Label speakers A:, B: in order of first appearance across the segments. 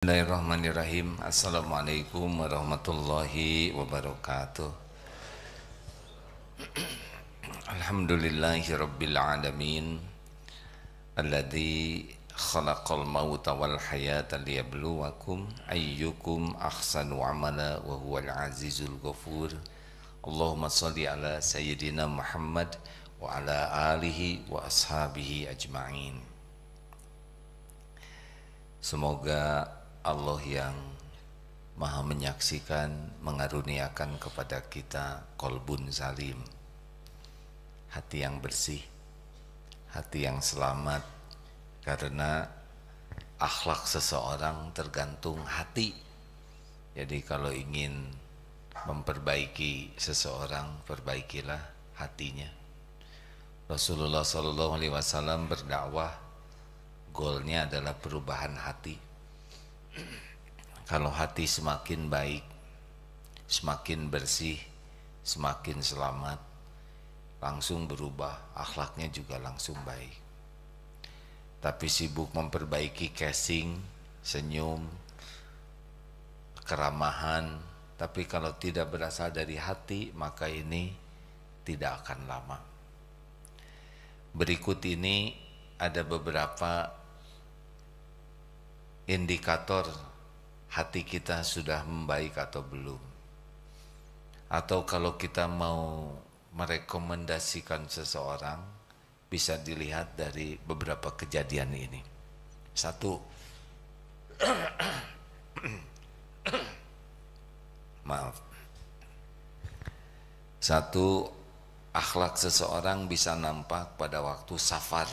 A: Bismillahirrahmanirrahim. Assalamualaikum warahmatullahi wabarakatuh. Alhamdulillahi rabbil alamin, alladzi khalaqal mauta wal hayata liyabluwakum ayyukum ahsanu amala wa huwal azizul ghafur. Allahumma shalli ala sayyidina Muhammad wa ala alihi wa ashabihi ajma'in. Semoga Allah yang Maha menyaksikan mengaruniakan kepada kita qalbun salim, hati yang bersih, hati yang selamat, karena akhlak seseorang tergantung hati. Jadi kalau ingin memperbaiki seseorang, perbaikilah hatinya. Rasulullah SAW berdakwah, goalnya adalah perubahan hati. Kalau hati semakin baik, semakin bersih, semakin selamat, langsung berubah, akhlaknya juga langsung baik. Tapi sibuk memperbaiki casing, senyum, keramahan, tapi kalau tidak berasal dari hati, maka ini tidak akan lama. Berikut ini ada beberapa indikator hati kita sudah membaik atau belum. Atau kalau kita mau merekomendasikan seseorang, bisa dilihat dari beberapa kejadian ini. Satu, maaf. Satu, akhlak seseorang bisa nampak pada waktu safar.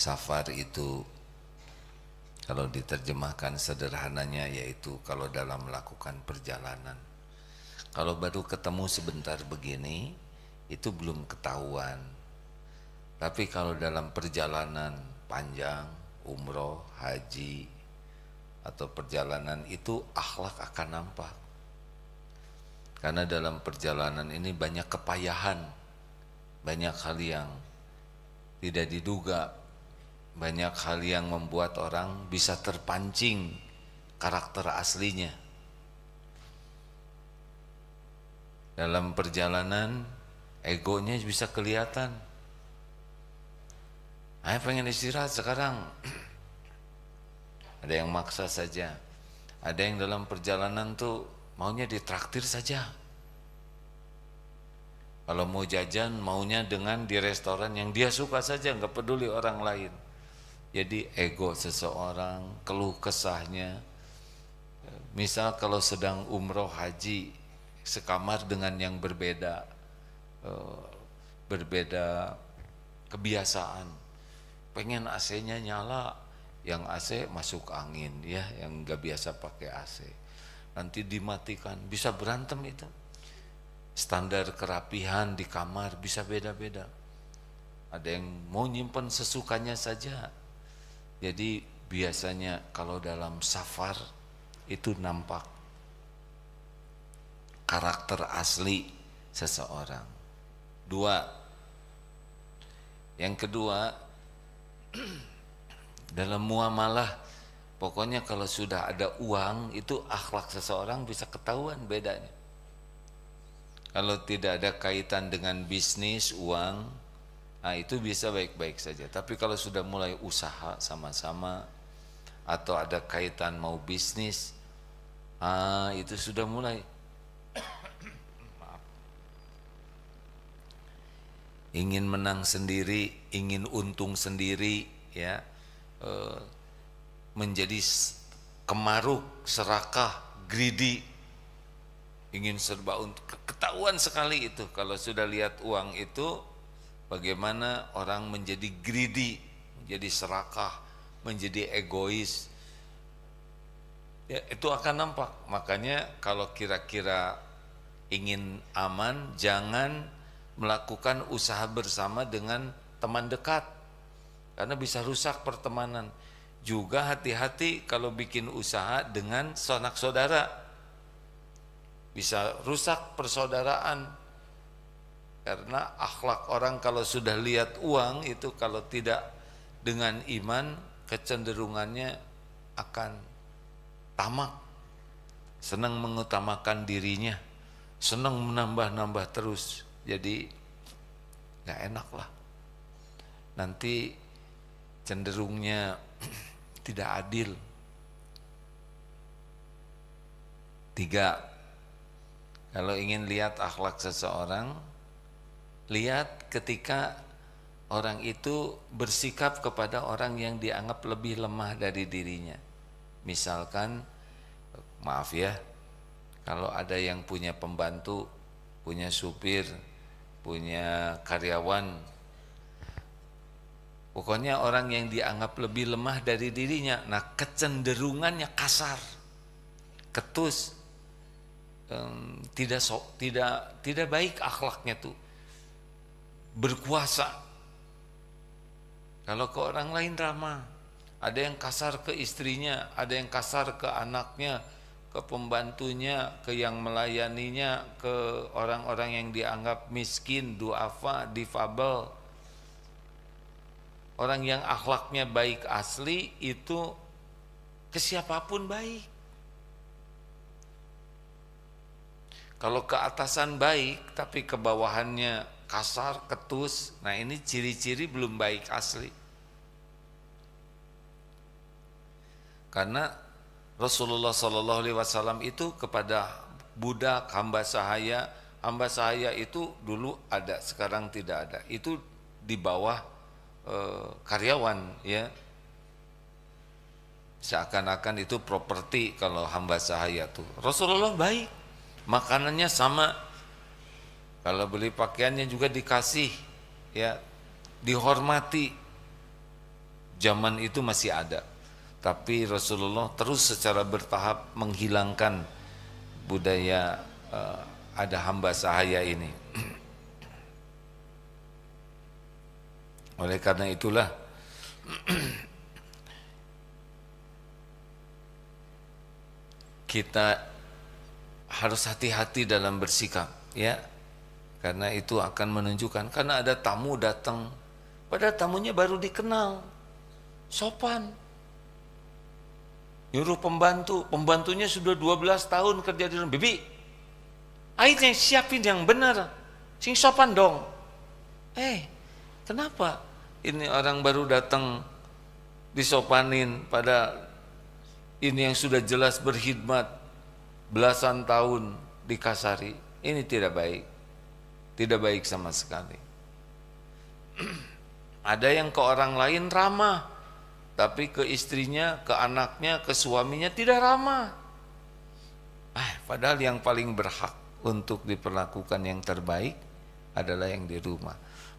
A: Safar itu kalau diterjemahkan sederhananya yaitu kalau dalam melakukan perjalanan. Kalau baru ketemu sebentar begini itu belum ketahuan. Tapi kalau dalam perjalanan panjang, umroh, haji atau perjalanan itu akhlak akan nampak. Karena dalam perjalanan ini banyak kepayahan, banyak hal yang tidak diduga, banyak hal yang membuat orang bisa terpancing karakter aslinya. Dalam perjalanan egonya bisa kelihatan. Saya pengen istirahat sekarang. Ada yang maksa saja. Ada yang dalam perjalanan tuh maunya ditraktir saja. Kalau mau jajan maunya dengan di restoran yang dia suka saja, nggak peduli orang lain. Jadi ego seseorang, keluh kesahnya. Misal kalau sedang umroh haji, sekamar dengan yang berbeda kebiasaan. Pengen AC-nya nyala, yang AC masuk angin, ya, yang nggak biasa pakai AC. Nanti dimatikan, bisa berantem itu. Standar kerapihan di kamar bisa beda-beda. Ada yang mau nyimpen sesukanya saja. Jadi biasanya kalau dalam safar itu nampak karakter asli seseorang. Dua, yang kedua, dalam muamalah, pokoknya kalau sudah ada uang itu akhlak seseorang bisa ketahuan bedanya. Kalau tidak ada kaitan dengan bisnis, uang, nah itu bisa baik-baik saja. Tapi kalau sudah mulai usaha sama-sama atau ada kaitan mau bisnis, itu sudah mulai ingin menang sendiri, ingin untung sendiri, ya, menjadi kemaruk, serakah, greedy, ingin serba untuk ketahuan sekali itu. Kalau sudah lihat uang itu, bagaimana orang menjadi greedy, menjadi serakah, menjadi egois, ya, itu akan nampak. Makanya kalau kira-kira ingin aman, jangan melakukan usaha bersama dengan teman dekat, karena bisa rusak pertemanan. Juga hati-hati kalau bikin usaha dengan sanak saudara, bisa rusak persaudaraan. Karena akhlak orang kalau sudah lihat uang itu, kalau tidak dengan iman kecenderungannya akan tamak, senang mengutamakan dirinya, senang menambah-nambah terus. Jadi gak enak lah. Nanti cenderungnya tidak adil. 3, kalau ingin lihat akhlak seseorang, lihat ketika orang itu bersikap kepada orang yang dianggap lebih lemah dari dirinya. Misalkan, maaf ya, kalau ada yang punya pembantu, punya supir, punya karyawan, pokoknya orang yang dianggap lebih lemah dari dirinya, nah kecenderungannya kasar, ketus, tidak baik akhlaknya tuh, berkuasa. Kalau ke orang lain ramah, ada yang kasar ke istrinya, ada yang kasar ke anaknya, ke pembantunya, ke yang melayaninya, ke orang-orang yang dianggap miskin, duafa, difabel. Orang yang akhlaknya baik asli itu ke siapapun baik. Kalau ke atasan baik tapi ke bawahannya kasar, ketus, nah ini ciri-ciri belum baik asli. Karena Rasulullah SAW itu kepada budak hamba sahaya itu dulu ada, sekarang tidak ada. Itu di bawah karyawan, ya. Seakan-akan itu properti kalau hamba sahaya tuh. Rasulullah baik, makanannya sama. Kalau beli pakaiannya juga dikasih, ya, dihormati. Zaman itu masih ada. Tapi Rasulullah terus secara bertahap menghilangkan budaya ada hamba sahaya ini. Oleh karena itulah kita harus hati-hati dalam bersikap, ya. Karena itu akan menunjukkan, karena ada tamu datang, padahal tamunya baru dikenal, sopan. Nyuruh pembantunya sudah 12 tahun kerja di rumah. Bibi, airnya siapin yang benar, sing sopan dong. Kenapa ini orang baru datang disopanin, pada ini yang sudah jelas berkhidmat belasan tahun dikasari? Ini tidak baik, tidak baik sama sekali. Ada yang ke orang lain ramah, tapi ke istrinya, ke anaknya, ke suaminya tidak ramah. Padahal yang paling berhak untuk diperlakukan yang terbaik adalah yang di rumah.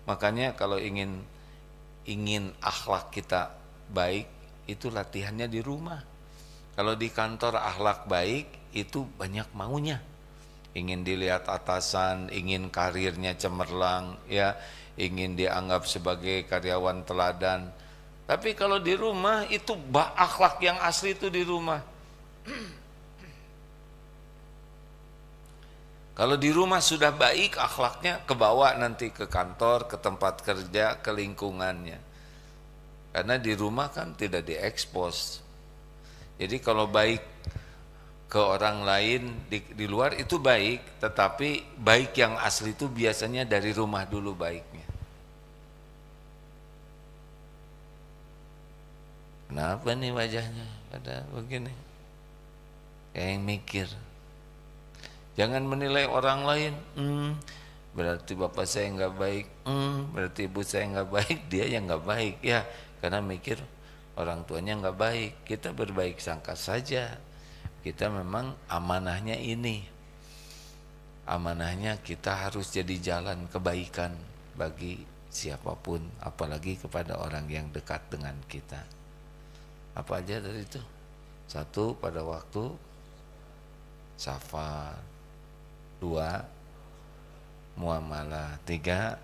A: Makanya kalau ingin akhlak kita baik, itu latihannya di rumah. Kalau di kantor akhlak baik, itu banyak maunya. Ingin dilihat atasan, ingin karirnya cemerlang, ya, ingin dianggap sebagai karyawan teladan. Tapi kalau di rumah itu akhlak yang asli itu di rumah. Kalau di rumah sudah baik akhlaknya, kebawa nanti ke kantor, ke tempat kerja, ke lingkungannya. Karena di rumah kan tidak diekspos. Jadi kalau baik ke orang lain di luar itu baik, tetapi baik yang asli itu biasanya dari rumah dulu baiknya. Kenapa nih wajahnya pada begini? Kayak yang mikir. Jangan menilai orang lain. Berarti bapak saya nggak baik. Berarti ibu saya nggak baik. Dia yang nggak baik, ya. Karena mikir orang tuanya nggak baik. Kita berbaik sangka saja. Kita memang amanahnya ini. Amanahnya kita harus jadi jalan kebaikan bagi siapapun, apalagi kepada orang yang dekat dengan kita. Apa aja dari itu? 1, pada waktu safar. 2, muamalah. 3,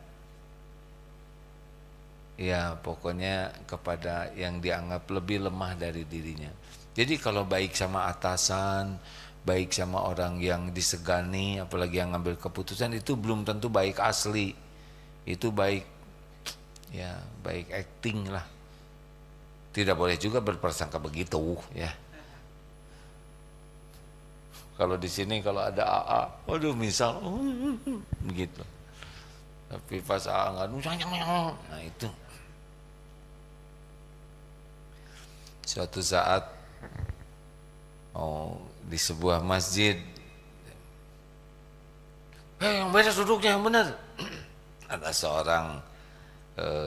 A: ya pokoknya kepada yang dianggap lebih lemah dari dirinya. Jadi kalau baik sama atasan, baik sama orang yang disegani, apalagi yang ngambil keputusan, itu belum tentu baik asli. Itu baik, ya baik acting lah. Tidak boleh juga berprasangka begitu ya. Kalau di sini kalau ada AA, waduh misal begitu. Tapi pas AA nggak, nah itu. Suatu saat di sebuah masjid, yang benar duduknya yang benar. Ada seorang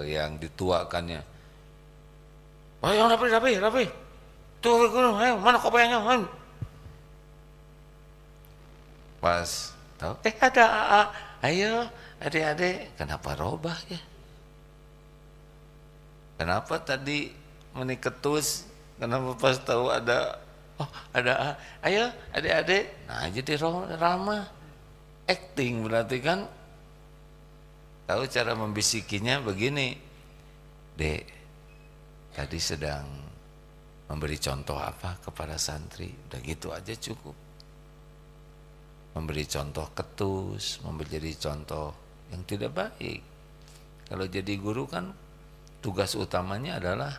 A: yang dituakannya, ayo rapi. Tuh, ayo mana kopiahnya? Pas tahu, ada AA. Ayo adik-adik, kenapa robah ya? Kenapa tadi meniketus? Kenapa pas tahu ada AA? Ayo adik-adik, nah jadi ramah. Acting berarti kan. Tahu cara membisikinya begini, Dek, tadi sedang memberi contoh apa kepada santri? Udah gitu aja cukup. Memberi contoh ketus, memberi contoh yang tidak baik. Kalau jadi guru kan tugas utamanya adalah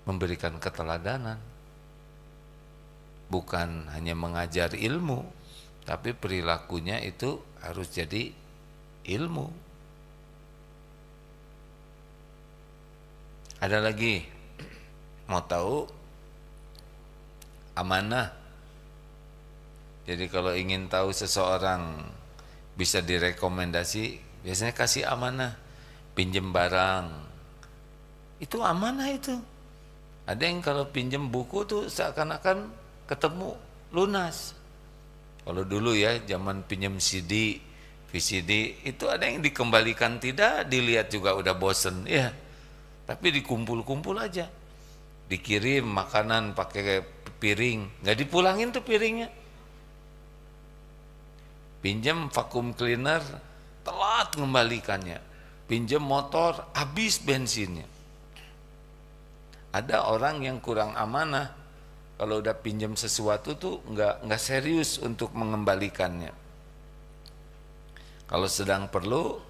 A: memberikan keteladanan. Bukan hanya mengajar ilmu, tapi perilakunya itu harus jadi ilmu. Ada lagi, mau tahu amanah. Jadi kalau ingin tahu seseorang bisa direkomendasi, biasanya kasih amanah, pinjem barang. Itu amanah itu. Ada yang kalau pinjem buku tuh seakan-akan ketemu lunas. Kalau dulu ya zaman pinjem CD, VCD, itu ada yang dikembalikan tidak, dilihat juga udah bosen ya. Tapi dikumpul-kumpul aja, dikirim makanan pakai piring, nggak dipulangin tuh piringnya. Pinjam vacuum cleaner, telat mengembalikannya. Pinjam motor, habis bensinnya. Ada orang yang kurang amanah, kalau udah pinjam sesuatu tuh nggak serius untuk mengembalikannya. Kalau sedang perlu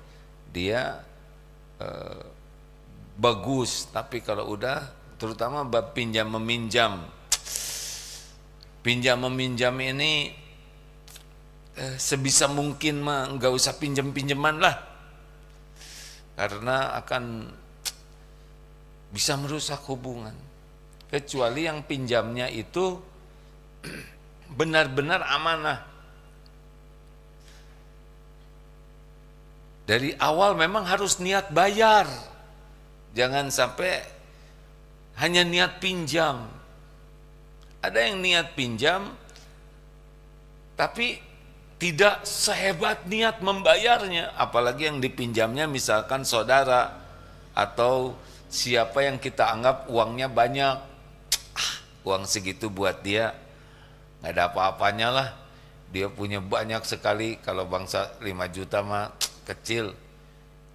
A: dia bagus, tapi kalau udah, terutama bab pinjam meminjam ini sebisa mungkin mah nggak usah pinjam-pinjaman lah, karena akan bisa merusak hubungan. Kecuali yang pinjamnya itu benar-benar amanah. Dari awal memang harus niat bayar. Jangan sampai hanya niat pinjam. Ada yang niat pinjam tapi tidak sehebat niat membayarnya. Apalagi yang dipinjamnya misalkan saudara atau siapa yang kita anggap uangnya banyak. Uang segitu buat dia nggak ada apa-apanya lah. Dia punya banyak sekali, kalau bangsa 5 juta mah kecil.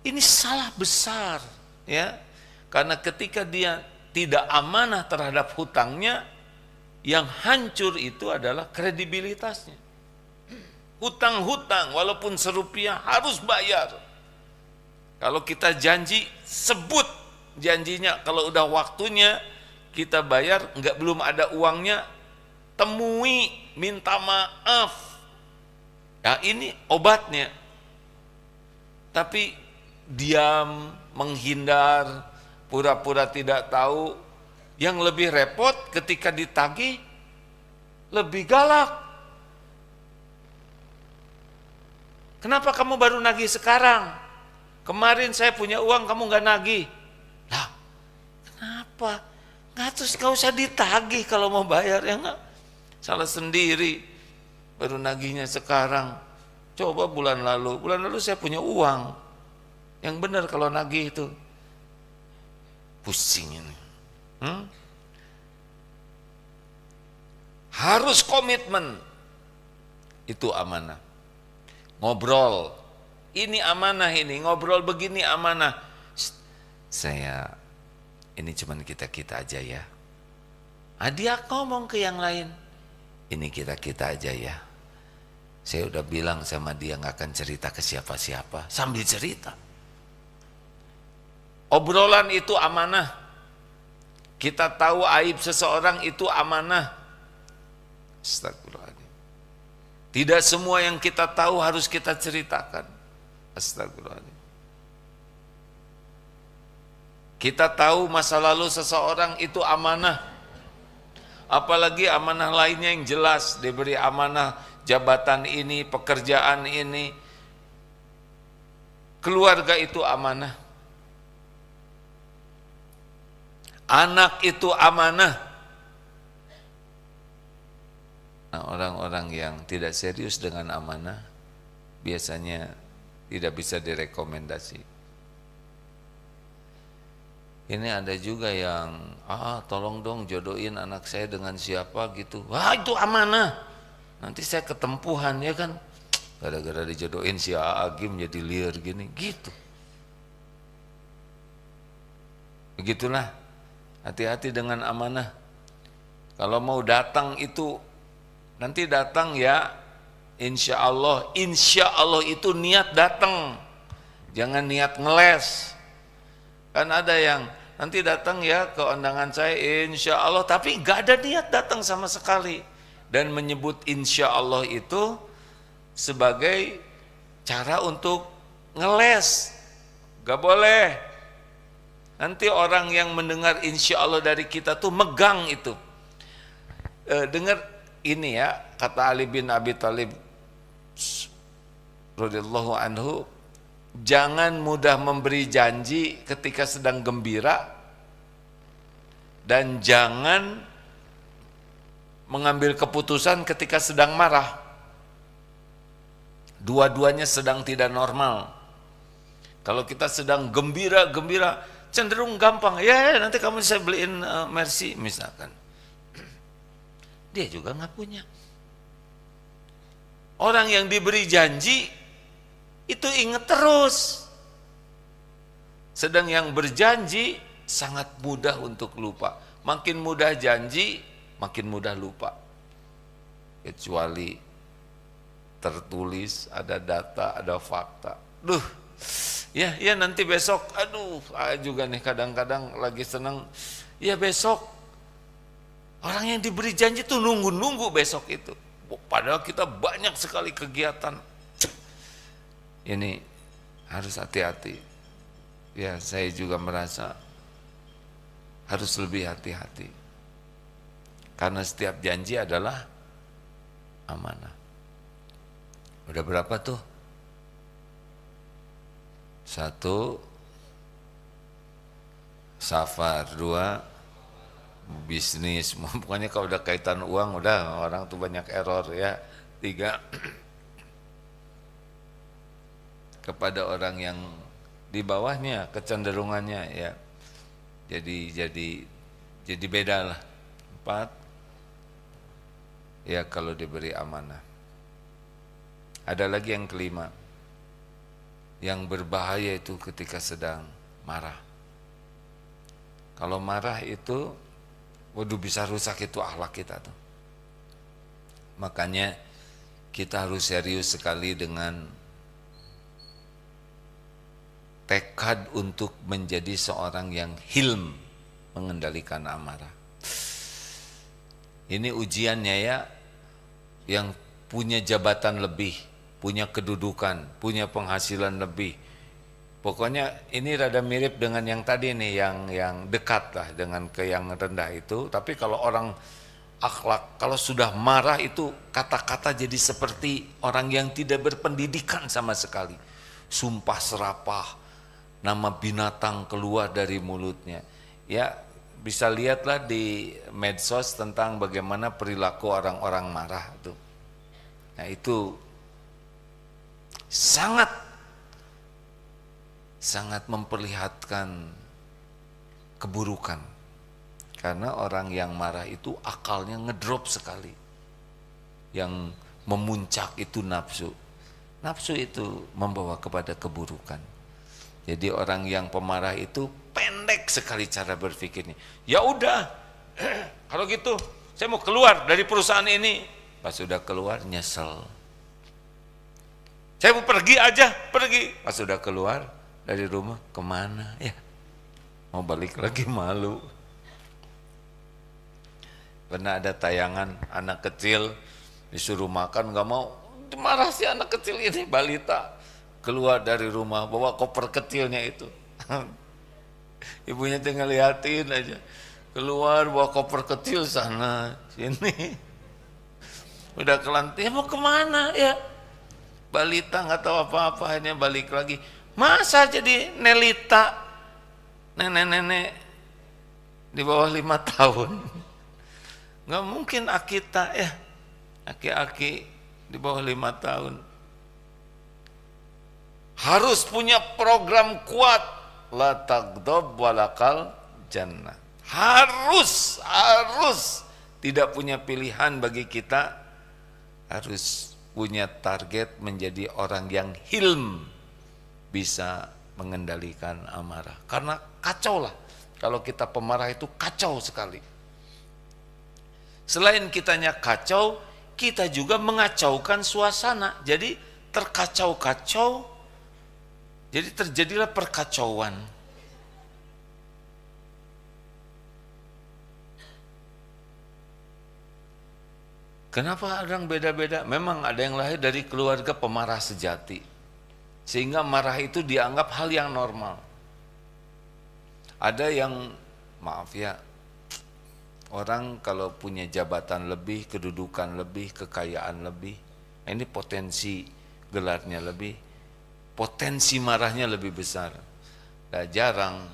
A: Ini salah besar ya. Karena ketika dia tidak amanah terhadap hutangnya, yang hancur itu adalah kredibilitasnya. Hutang-hutang walaupun serupiah harus bayar. Kalau kita janji, sebut janjinya. Kalau udah waktunya kita bayar, belum ada uangnya, temui, minta maaf. Ya ini obatnya. Tapi diam, menghindar, pura-pura tidak tahu. Yang lebih repot ketika ditagih, lebih galak. Kenapa kamu baru nagih sekarang? Kemarin saya punya uang, kamu nggak nagih. Lah, kenapa? Nggak usah ditagih kalau mau bayar, ya nggak? Salah sendiri, baru nagihnya sekarang. Coba bulan lalu saya punya uang. Yang benar kalau nagih itu. Pusing ini. Harus komitmen. Itu amanah. Ngobrol, ini amanah, ini ngobrol begini amanah. Ini cuman kita-kita aja ya. Dia ngomong ke yang lain, ini kita-kita aja ya. Saya udah bilang sama dia nggak akan cerita ke siapa-siapa. Sambil cerita. Obrolan itu amanah. Kita tahu aib seseorang itu amanah. Astagfirullahaladzim. Tidak semua yang kita tahu harus kita ceritakan. Astagfirullahaladzim. Kita tahu masa lalu seseorang itu amanah. Apalagi amanah lainnya yang jelas, diberi amanah jabatan ini, pekerjaan ini. Keluarga itu amanah. Anak itu amanah. Nah, orang-orang yang tidak serius dengan amanah biasanya tidak bisa direkomendasi. Ini ada juga yang tolong dong jodohin anak saya dengan siapa gitu. Wah, itu amanah. Nanti saya ketempuhan, ya kan. Gara-gara dijodohin si Agim jadi liar gini gitu. Begitulah. Hati-hati dengan amanah. Kalau mau datang itu nanti datang ya, insya Allah itu niat datang, jangan niat ngeles. Kan ada yang nanti datang ya ke undangan saya insya Allah, tapi gak ada niat datang sama sekali, dan menyebut insya Allah itu sebagai cara untuk ngeles. Gak boleh. Nanti orang yang mendengar insya Allah dari kita tuh megang itu. Dengar ini ya, kata Ali bin Abi Thalib radhiyallahu anhu, jangan mudah memberi janji ketika sedang gembira, dan jangan mengambil keputusan ketika sedang marah. Dua-duanya sedang tidak normal. Kalau kita sedang gembira-gembira, cenderung gampang, ya nanti kamu bisa beliin Mercy misalkan. Dia juga nggak punya. Orang yang diberi janji itu ingat terus. Sedang yang berjanji sangat mudah untuk lupa. Makin mudah janji, makin mudah lupa. Kecuali tertulis, ada data, ada fakta. Ya nanti besok, juga nih kadang-kadang lagi senang, ya besok. Orang yang diberi janji tuh nunggu-nunggu besok itu. Padahal kita banyak sekali kegiatan. Ini harus hati-hati. Ya, saya juga merasa harus lebih hati-hati. Karena setiap janji adalah amanah. Udah berapa tuh? 1, safar. 2, bisnis. Pokoknya kalau udah kaitan uang, udah orang tuh banyak error ya. 3, kepada orang yang di bawahnya kecenderungannya ya. Jadi beda lah. 4, ya kalau diberi amanah. Ada lagi yang kelima, yang berbahaya itu ketika sedang marah. Kalau marah itu, waduh bisa rusak itu akhlak kita tuh. Makanya kita harus serius sekali dengan tekad untuk menjadi seorang yang hilm, mengendalikan amarah. Ini ujiannya ya, yang punya jabatan lebih, punya kedudukan, punya penghasilan lebih. Pokoknya ini rada mirip dengan yang tadi nih, yang dekat lah dengan ke yang rendah itu. Tapi kalau orang akhlak, kalau sudah marah itu kata-kata jadi seperti orang yang tidak berpendidikan sama sekali. Sumpah serapah, nama binatang keluar dari mulutnya. Ya, bisa lihatlah di medsos tentang bagaimana perilaku orang-orang marah itu. Nah, itu sangat memperlihatkan keburukan. Karena orang yang marah itu akalnya ngedrop sekali. Yang memuncak itu nafsu. Nafsu itu membawa kepada keburukan. Jadi orang yang pemarah itu pendek sekali cara berpikirnya. Ya udah, kalau gitu saya mau keluar dari perusahaan ini. Pas sudah keluar nyesel. Saya mau pergi aja, pergi. Pas sudah keluar dari rumah, kemana ya? Mau balik lagi malu. Pernah ada tayangan anak kecil disuruh makan nggak mau, marah si anak kecil ini, balita, keluar dari rumah bawa koper kecilnya itu. Ibunya tinggal liatin aja, keluar bawa koper kecil sana sini. Udah kelanting, mau kemana ya? Balita nggak tahu apa-apa, akhirnya balik lagi. Masa jadi Nelita, nenek-nenek di bawah 5 tahun? Nggak mungkin Akita ya, aki-aki di bawah 5 tahun. Harus punya program kuat, la tagdob walakal jannah. Harus tidak punya pilihan bagi kita, harus punya target menjadi orang yang hilm, bisa mengendalikan amarah. Karena kacau lah, kalau kita pemarah itu kacau sekali. Selain kitanya kacau, kita juga mengacaukan suasana. Jadi terkacau-kacau, jadi terjadilah perkacauan. Kenapa orang beda-beda? Memang ada yang lahir dari keluarga pemarah sejati, sehingga marah itu dianggap hal yang normal. Ada yang, maaf ya, orang kalau punya jabatan lebih, kedudukan lebih, kekayaan lebih, ini potensi gelarnya lebih, potensi marahnya lebih besar. Nah, jarang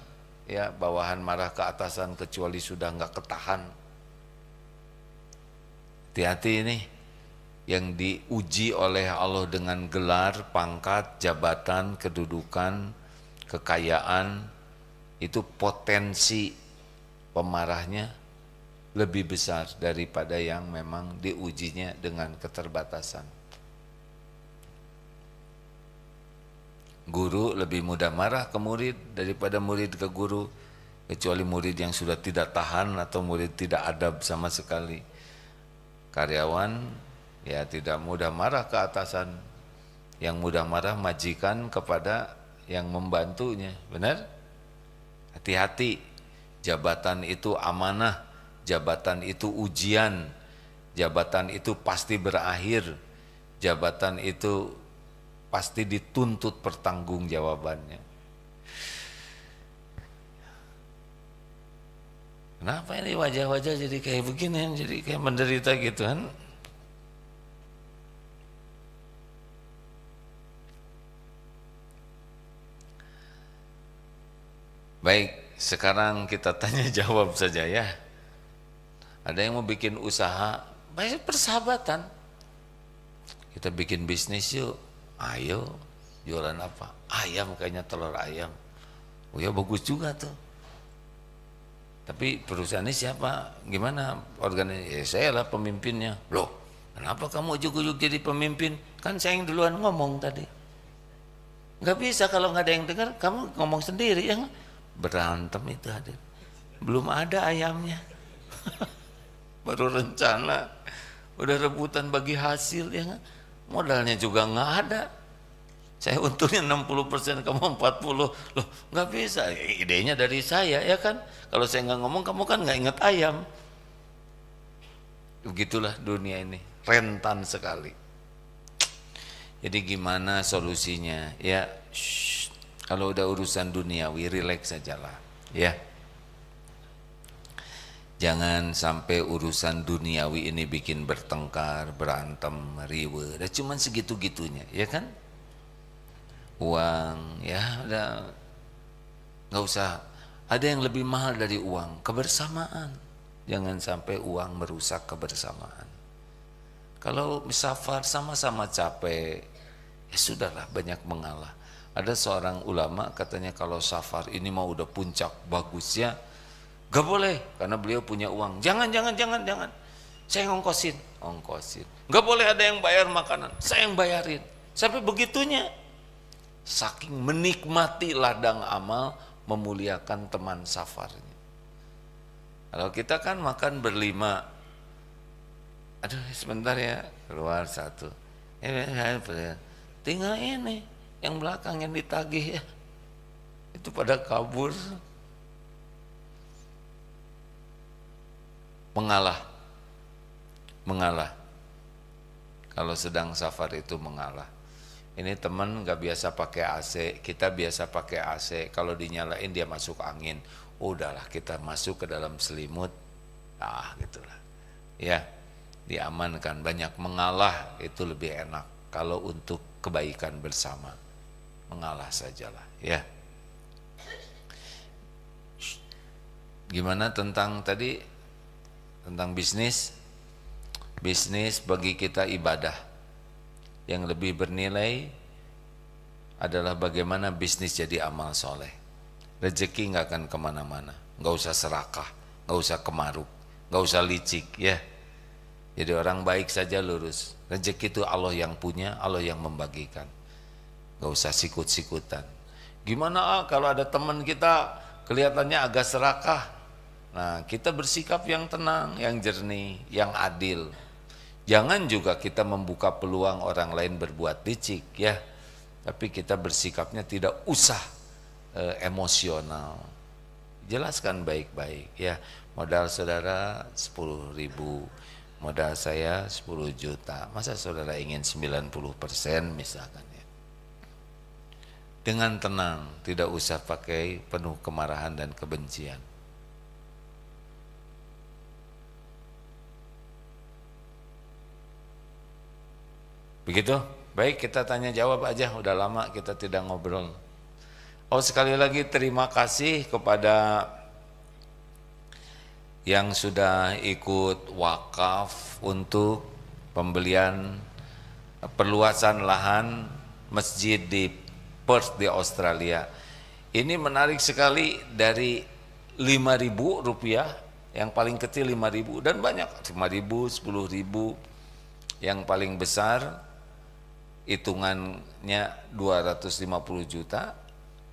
A: ya bawahan marah ke atasan kecuali sudah nggak ketahan. Hati-hati ini, yang diuji oleh Allah dengan gelar, pangkat, jabatan, kedudukan, kekayaan, itu potensi pemarahnya lebih besar daripada yang memang diujinya dengan keterbatasan. Guru lebih mudah marah ke murid daripada murid ke guru, kecuali murid yang sudah tidak tahan atau murid tidak adab sama sekali. Karyawan ya tidak mudah marah ke atasan, yang mudah marah majikan kepada yang membantunya. Benar? Hati-hati, jabatan itu amanah, jabatan itu ujian, jabatan itu pasti berakhir, jabatan itu pasti dituntut pertanggungjawabannya. Kenapa ini wajah-wajah jadi kayak begini, jadi kayak menderita gitu kan? Baik, sekarang kita tanya jawab saja ya. Ada yang mau bikin usaha, baik persahabatan. Kita bikin bisnis yuk, ayo. Jualan apa? Ayam, kayaknya telur ayam. Oh ya bagus juga tuh. Tapi perusahaannya siapa? Gimana organisasi? Ya, saya lah pemimpinnya. Loh, kenapa kamu ujuk-ujuk jadi pemimpin? Kan saya yang duluan ngomong tadi. Nggak bisa kalau nggak ada yang dengar, kamu ngomong sendiri ya. Berantem itu hadir. Belum ada ayamnya. Baru rencana, udah rebutan bagi hasil ya, modalnya juga nggak ada. Saya untungnya 60%, kamu 40%. Loh, nggak bisa. Idenya dari saya ya kan. Kalau saya nggak ngomong, kamu kan nggak inget ayam. Begitulah dunia ini, rentan sekali. Jadi gimana solusinya? Ya, kalau udah urusan duniawi, relax sajalah. Ya. Jangan sampai urusan duniawi ini bikin bertengkar, berantem, riwe. Udah cuman segitu-gitunya, ya kan? Uang, ya udah, nggak usah. Ada yang lebih mahal dari uang, kebersamaan. Jangan sampai uang merusak kebersamaan. Kalau safar sama-sama capek, ya sudahlah, banyak mengalah. Ada seorang ulama katanya kalau safar ini mau udah puncak bagusnya, gak boleh karena beliau punya uang. Jangan. Saya ngongkosin. Gak boleh ada yang bayar makanan, saya yang bayarin. Sampai begitunya. Saking menikmati ladang amal, memuliakan teman safarnya. Kalau kita kan makan berlima, aduh sebentar ya, keluar satu. Tinggal ini, yang belakang yang ditagih ya, itu pada kabur. Mengalah, mengalah. Kalau sedang safar itu mengalah. Ini teman nggak biasa pakai AC, kita biasa pakai AC. Kalau dinyalain dia masuk angin. Udahlah kita masuk ke dalam selimut. Gitulah. Ya, diamankan. Banyak mengalah itu lebih enak. Kalau untuk kebaikan bersama, mengalah sajalah. Ya. Gimana tentang tadi? Tentang bisnis? Bisnis bagi kita ibadah. Yang lebih bernilai adalah bagaimana bisnis jadi amal soleh. Rezeki nggak akan kemana-mana. Nggak usah serakah, nggak usah kemaruk, nggak usah licik, ya. Jadi orang baik saja lurus. Rezeki itu Allah yang punya, Allah yang membagikan. Nggak usah sikut-sikutan. Gimana kalau ada teman kita kelihatannya agak serakah? Nah, kita bersikap yang tenang, yang jernih, yang adil. Jangan juga kita membuka peluang orang lain berbuat licik, ya. Tapi kita bersikapnya tidak usah emosional. Jelaskan baik-baik, ya. Modal saudara 10.000, modal saya 10 juta. Masa saudara ingin 90% misalkan, ya. Dengan tenang, tidak usah pakai penuh kemarahan dan kebencian. Begitu? Baik, kita tanya jawab aja, udah lama kita tidak ngobrol. Sekali lagi terima kasih kepada yang sudah ikut wakaf untuk pembelian perluasan lahan masjid di Perth di Australia. Ini menarik sekali, dari 5.000 rupiah, yang paling kecil 5.000, dan banyak 5.000, 10.000, yang paling besar hitungannya 250 juta,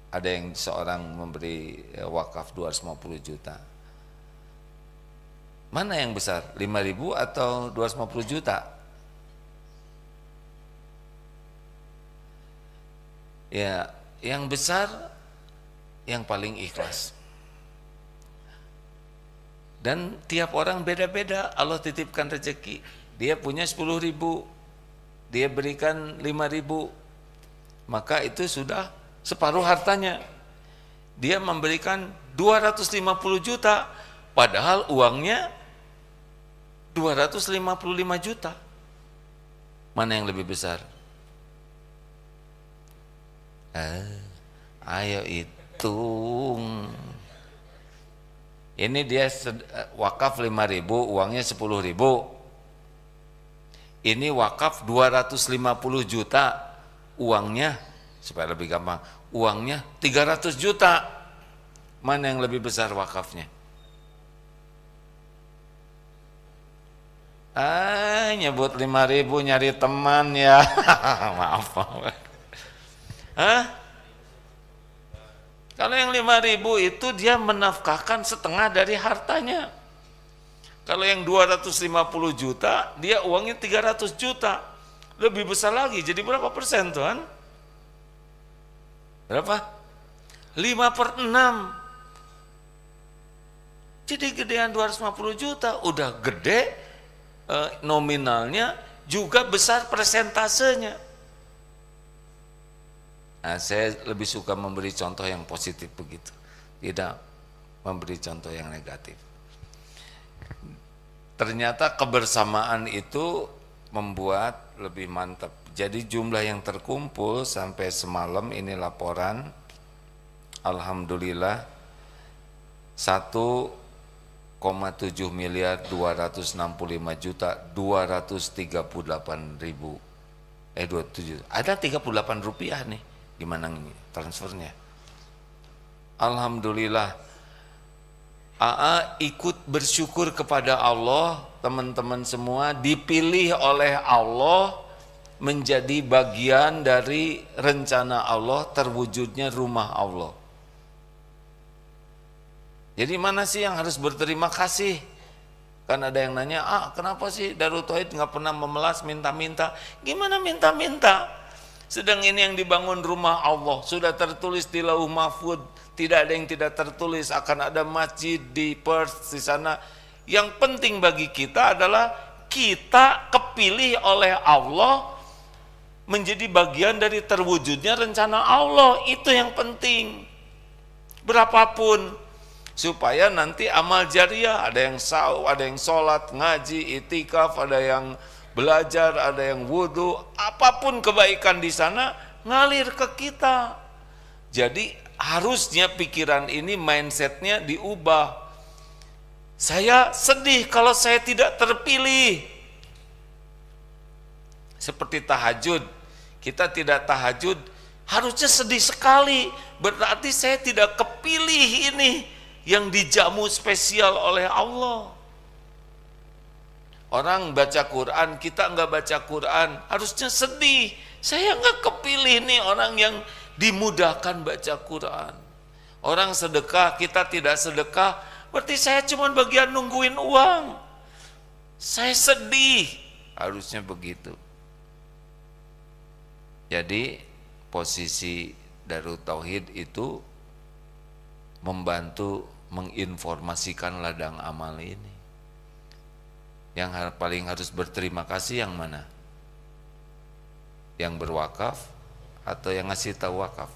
A: ada yang seorang memberi wakaf 250 juta. Mana yang besar, 5.000 atau 250 juta? Ya, yang besar yang paling ikhlas. Dan tiap orang beda-beda, Allah titipkan rezeki. Dia punya 10.000, dia berikan 5.000, maka itu sudah separuh hartanya. Dia memberikan 250 juta, padahal uangnya 255 juta. Mana yang lebih besar? Ayo hitung. Ini dia wakaf 5.000, uangnya 10.000. Ini wakaf 250 juta, uangnya, supaya lebih gampang, uangnya 300 juta. Mana yang lebih besar wakafnya? Nyebut 5.000 nyari teman, ya. Maaf. Kalau yang 5.000 itu dia menafkahkan setengah dari hartanya. Kalau yang 250 juta, dia uangnya 300 juta. Lebih besar lagi, jadi berapa persen Tuhan? Berapa? 5/6. Jadi gedean 250 juta, udah gede nominalnya, juga besar persentasenya. Nah, saya lebih suka memberi contoh yang positif begitu, tidak memberi contoh yang negatif. Ternyata kebersamaan itu membuat lebih mantap. Jadi jumlah yang terkumpul sampai semalam ini laporan, alhamdulillah 1,7 miliar 265 juta 238.000. 27. Ada 38 rupiah nih. Gimana ini transfernya? Alhamdulillah. Ikut bersyukur kepada Allah, teman-teman semua dipilih oleh Allah menjadi bagian dari rencana Allah terwujudnya rumah Allah. Jadi mana sih yang harus berterima kasih? Kan ada yang nanya, kenapa sih Darut Tauhid nggak pernah memelas minta-minta? Gimana minta-minta? Sedang ini yang dibangun rumah Allah, sudah tertulis di Lauh Mahfud. Tidak ada yang tidak tertulis, akan ada masjid di Perth di sana. Yang penting bagi kita adalah kita kepilih oleh Allah menjadi bagian dari terwujudnya rencana Allah. Itu yang penting. Berapapun, supaya nanti amal jariah, ada yang ada yang sholat, ngaji, itikaf, ada yang belajar, ada yang wudhu, apapun kebaikan di sana ngalir ke kita. Jadi harusnya pikiran ini, mindsetnya diubah. Saya sedih kalau saya tidak terpilih. Seperti tahajud, kita tidak tahajud, harusnya sedih sekali. Berarti saya tidak kepilih ini yang dijamu spesial oleh Allah. Orang baca Quran, kita nggak baca Quran, harusnya sedih. Saya nggak kepilih nih orang yang dimudahkan baca Quran. Orang sedekah, kita tidak sedekah, berarti saya cuma bagian nungguin uang. Saya sedih, harusnya begitu. Jadi posisi Darut Tauhid itu membantu menginformasikan ladang amal ini. Yang paling harus berterima kasih yang mana? Yang berwakaf atau yang ngasih tahu wakaf?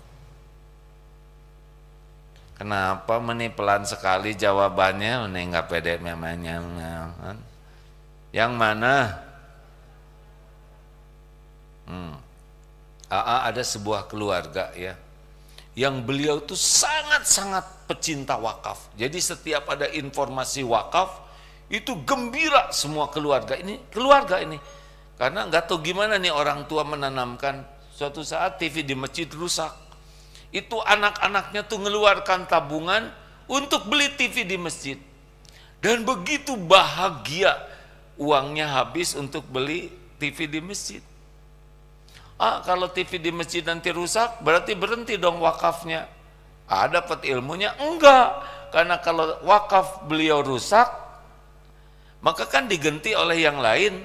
A: Kenapa meni pelan sekali jawabannya? Meni nggak pede memangnya. Yang mana? Ada sebuah keluarga ya, yang beliau itu sangat-sangat pecinta wakaf. Jadi setiap ada informasi wakaf itu gembira semua keluarga ini, karena nggak tahu gimana nih orang tua menanamkan. Suatu saat TV di masjid rusak, itu anak-anaknya tuh ngeluarkan tabungan untuk beli TV di masjid, dan begitu bahagia uangnya habis untuk beli TV di masjid. Kalau TV di masjid nanti rusak, berarti berhenti dong wakafnya. Dapat ilmunya? Enggak, karena kalau wakaf beliau rusak, maka kan diganti oleh yang lain.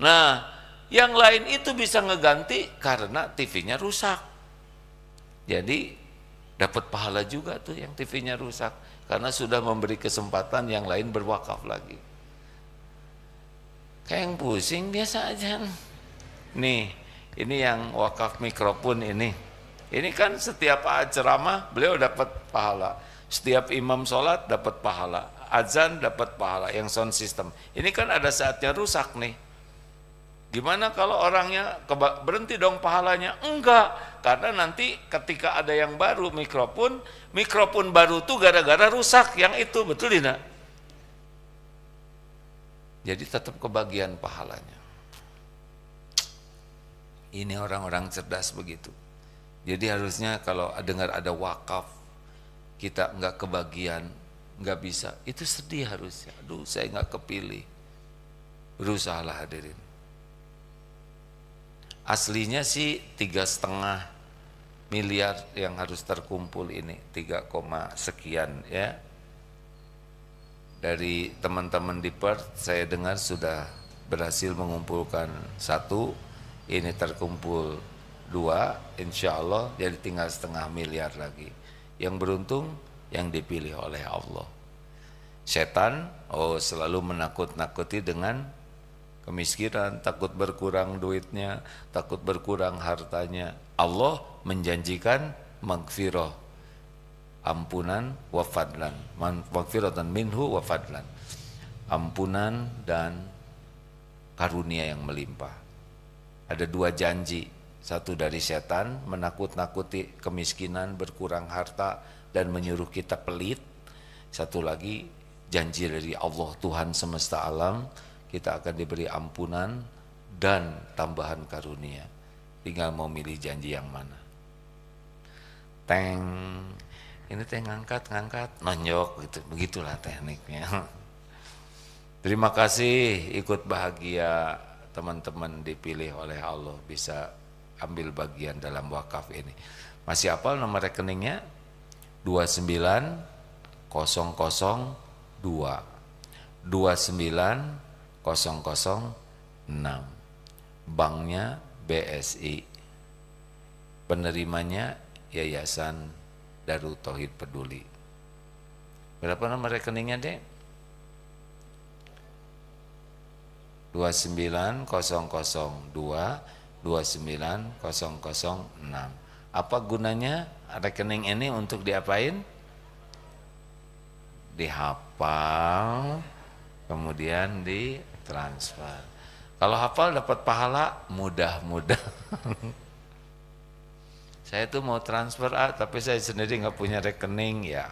A: Nah, yang lain itu bisa ngeganti karena TV-nya rusak. Jadi dapat pahala juga tuh yang TV-nya rusak, karena sudah memberi kesempatan yang lain berwakaf lagi. Kayak yang pusing biasa aja. Nih, ini yang wakaf mikrofon ini. Ini kan setiap ceramah beliau dapat pahala. Setiap imam sholat dapat pahala. Azan dapat pahala, yang sound system. Ini kan ada saatnya rusak nih. Gimana kalau orangnya berhenti dong pahalanya? Enggak, karena nanti ketika ada yang baru mikrofon baru tuh gara-gara rusak yang itu, betul tidak? Jadi tetap kebagian pahalanya. Ini orang-orang cerdas begitu. Jadi harusnya kalau dengar ada wakaf, kita nggak kebagian, nggak bisa, itu sedih harusnya. Aduh, saya nggak kepilih. Berusahalah hadirin. Aslinya sih 3,5 miliar yang harus terkumpul ini, 3, sekian ya. Dari teman-teman di Perth saya dengar sudah berhasil mengumpulkan 1, ini terkumpul 2, insya Allah jadi tinggal 0,5 miliar lagi. Yang beruntung yang dipilih oleh Allah. Setan selalu menakut-nakuti dengan kemiskinan, takut berkurang duitnya, takut berkurang hartanya. Allah menjanjikan maghfirah, ampunan wa fadlan, maghfiratan minhu wa fadlan, ampunan dan karunia yang melimpah. Ada 2 janji, satu dari setan menakut-nakuti kemiskinan, berkurang harta dan menyuruh kita pelit. Satu lagi janji dari Allah Tuhan semesta alam, kita akan diberi ampunan dan tambahan karunia. Tinggal mau milih janji yang mana. Ini ngangkat, nonjok gitu, begitulah tekniknya. Terima kasih, ikut bahagia teman-teman dipilih oleh Allah bisa ambil bagian dalam wakaf ini. Masih hafal nomor rekeningnya? 29002 29006. Banknya BSI. Penerimanya Yayasan Darut Tauhid Peduli. Berapa nomor rekeningnya, Dek? 29002 29006. Apa gunanya rekening ini untuk diapain? Dihafal, kemudian ditransfer. Kalau hafal dapat pahala, mudah-mudah. Saya tuh mau transfer tapi saya sendiri nggak punya rekening, ya